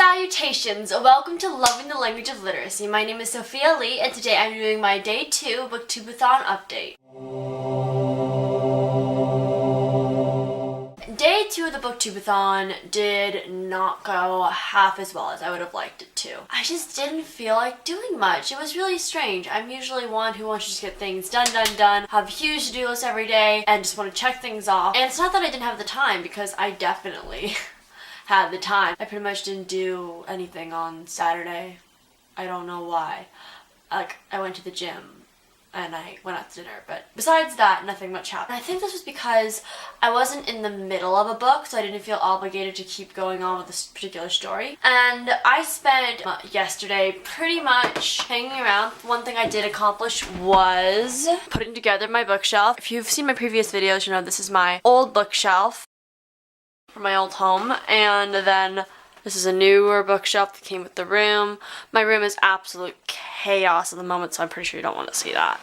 Salutations! Welcome to Loving the Language of Literacy. My name is Sophia Lee, and today I'm doing my Day 2 BookTube-a-Thon update. Day 2 of the BookTube-a-Thon did not go half as well as I would have liked it to. I just didn't feel like doing much. It was really strange. I'm usually one who wants to just get things done, have a huge to-do list every day, and just want to check things off. And it's not that I didn't have the time, because I definitely had the time. I pretty much didn't do anything on Saturday. I don't know why. Like, I went to the gym and I went out to dinner, but besides that, nothing much happened. I think this was because I wasn't in the middle of a book, so I didn't feel obligated to keep going on with this particular story. And I spent yesterday pretty much hanging around. One thing I did accomplish was putting together my bookshelf. If you've seen my previous videos, you know this is my old bookshelf from my old home, and then this is a newer bookshelf that came with the room. My room is absolute chaos at the moment, so I'm pretty sure you don't want to see that.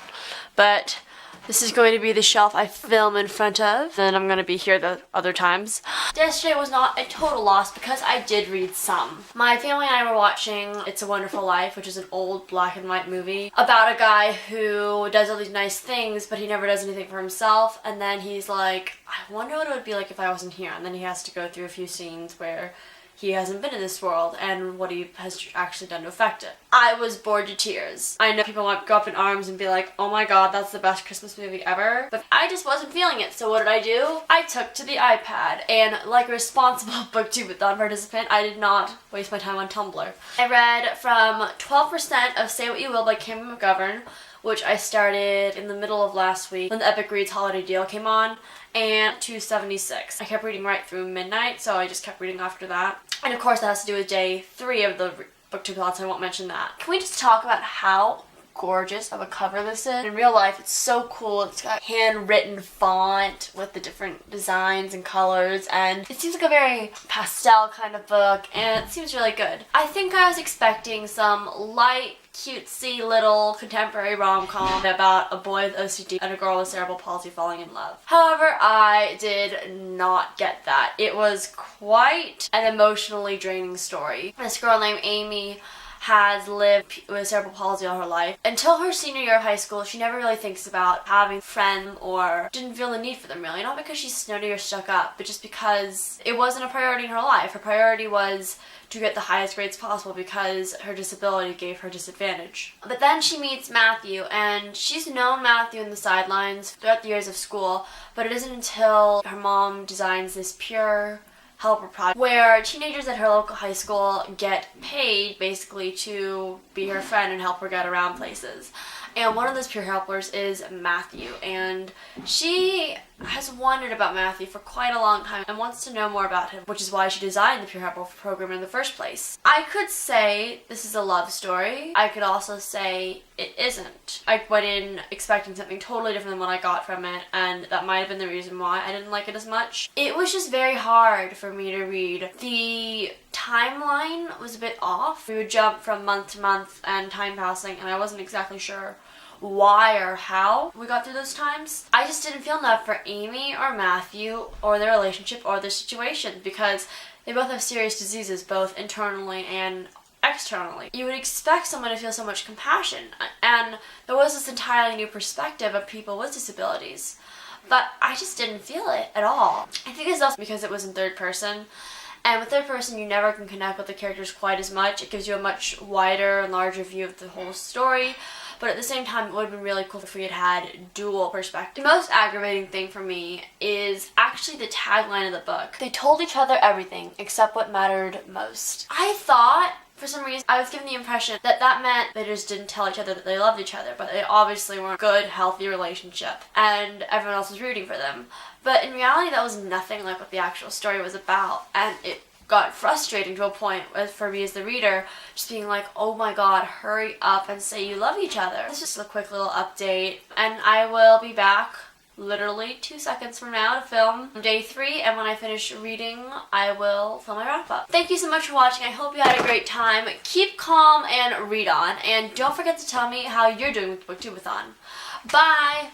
But this is going to be the shelf I film in front of, and I'm going to be here the other times. Yesterday was not a total loss because I did read some. My family and I were watching It's a Wonderful Life, which is an old black and white movie about a guy who does all these nice things, but he never does anything for himself, and then he's like, I wonder what it would be like if I wasn't here, and then he has to go through a few scenes where he hasn't been in this world and what he has actually done to affect it. I was bored to tears. I know people might go up in arms and be like, oh my god, that's the best Christmas movie ever, but I just wasn't feeling it, so what did I do? I took to the iPad, and like a responsible BookTube-a-Thon participant, I did not waste my time on Tumblr. I read from 12% of Say What You Will by Cameron McGovern, which I started in the middle of last week when the Epic Reads holiday deal came on, and 276. I kept reading right through midnight, so I just kept reading after that. And of course that has to do with Day 3 of the BookTube-a-Thon, so I won't mention that. Can we just talk about how gorgeous of a cover this is? In real life, it's so cool. It's got handwritten font with the different designs and colors, and it seems like a very pastel kind of book, and it seems really good. I think I was expecting some light, cutesy little contemporary rom-com about a boy with OCD and a girl with cerebral palsy falling in love. However, I did not get that. It was quite an emotionally draining story. This girl named Amy has lived with cerebral palsy all her life. Until her senior year of high school, she never really thinks about having friends or didn't feel the need for them really. Not because she's snotty or stuck up, but just because it wasn't a priority in her life. Her priority was to get the highest grades possible because her disability gave her disadvantage. But then she meets Matthew, and she's known Matthew in the sidelines throughout the years of school, but it isn't until her mom designs this pure helper project where teenagers at her local high school get paid basically to be her friend and help her get around places. And one of those peer helpers is Matthew, and she has wondered about Matthew for quite a long time and wants to know more about him, which is why she designed the peer helper program in the first place. I could say this is a love story. I could also say it isn't. I went in expecting something totally different than what I got from it, and that might have been the reason why I didn't like it as much. It was just very hard for me to read. The timeline was a bit off. We would jump from month to month and time passing, and I wasn't exactly sure why or how we got through those times. I just didn't feel enough for Amy or Matthew or their relationship or their situation because they both have serious diseases, both internally and externally. You would expect someone to feel so much compassion, and there was this entirely new perspective of people with disabilities, but I just didn't feel it at all. I think it's also because it was in third person, and with third person you never can connect with the characters quite as much. It gives you a much wider and larger view of the whole story, but at the same time it would have been really cool if we had had dual perspective. The most aggravating thing for me is actually the tagline of the book. They told each other everything except what mattered most. I thought, for some reason, I was given the impression that that meant they just didn't tell each other that they loved each other, but they obviously were in a good, healthy relationship, and everyone else was rooting for them. But in reality, that was nothing like what the actual story was about, and it got frustrating to a point for me as the reader, just being like, oh my god, hurry up and say you love each other. This is just a quick little update, and I will be back literally 2 seconds from now to film Day 3, and when I finish reading, I will film my wrap up. Thank you so much for watching. I hope you had a great time. Keep calm and read on, and don't forget to tell me how you're doing with BookTube-a-Thon. Bye!